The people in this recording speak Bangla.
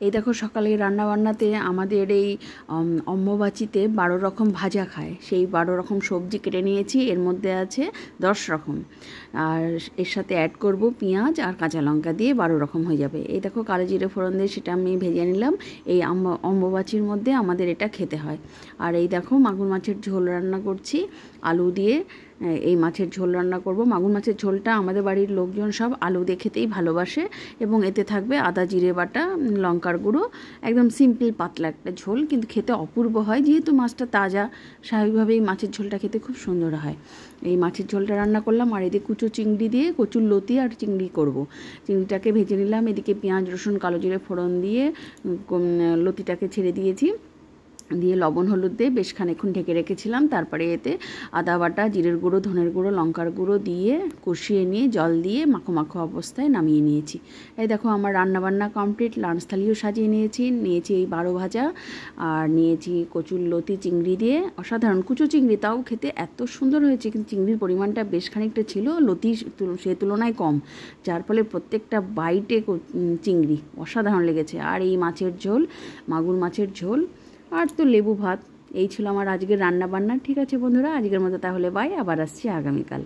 এই দেখো সকালে রান্নাবান্নাতে আমাদের এই অম্বুবাচীতে 12 রকম ভাজা খায়, সেই 12 রকম সবজি কেটে নিয়েছি। এর মধ্যে আছে 10 রকম, আর এর সাথে অ্যাড করব পেঁয়াজ আর কাঁচা লঙ্কা দিয়ে 12 রকম হয়ে যাবে। এই দেখো কালো জিরে ফোড়ন দিয়ে সেটা আমি ভেজে নিলাম। এই অম্বুবাচীর মধ্যে আমাদের এটা খেতে হয়। আর এই দেখো মাগুর মাছের ঝোল রান্না করছি আলু দিয়ে। এই মাছের ঝোল রান্না করব। মাগুর মাছের ঝোলটা আমাদের বাড়ির লোকজন সব আলু দিয়ে খেতেই ভালোবাসে, এবং এতে থাকবে আদা জিরে বাটা, লঙ্কার গুঁড়ো, একদম সিম্পল পাতলা একটা ঝোল, কিন্তু খেতে অপূর্ব হয়। যেহেতু মাছটা তাজা, স্বাভাবিকভাবেই মাছের ঝোলটা খেতে খুব সুন্দর হয়। এই মাছের ঝোলটা রান্না করলাম। আর এদিকে কুচো চিংড়ি দিয়ে কচুর লতি আর চিংড়ি করব। চিংড়িটাকে ভেজে নিলাম। এদিকে পেঁয়াজ রসুন কালো জিরে ফোড়ন দিয়ে লতিটাকে ছেড়ে দিয়েছি, দিয়ে লবণ হলুদ দিয়ে বেশ খানিকক্ষণ ঢেকে রেখেছিলাম। তারপরে এতে আদা বাটা, জিরের গুঁড়ো, ধনের গুঁড়ো, লঙ্কার গুঁড়ো দিয়ে কষিয়ে নিয়ে জল দিয়ে মাখো মাখো অবস্থায় নামিয়ে নিয়েছি। এই দেখো আমার রান্নাবান্না কমপ্লিট। লাঞ্চ থালিও সাজিয়ে নিয়েছি এই 12 ভাজা, আর নিয়েছি কচুর লতি চিংড়ি দিয়ে। অসাধারণ কুচো চিংড়ি, তাও খেতে এত সুন্দর হয়েছে, কিন্তু চিংড়ির পরিমাণটা বেশ খানিকটা ছিল, লতি সে তুলনায় কম, যার ফলে প্রত্যেকটা বাইটে চিংড়ি অসাধারণ লেগেছে। আর এই মাছের ঝোল, মাগুর মাছের ঝোল, আর তো লেবু ভাত। এই ছিল আমার আজকের রান্না বান্না। ঠিক আছে বন্ধুরা, আজকের মতো তাহলে বাই, আবার আসছি আগামীকাল।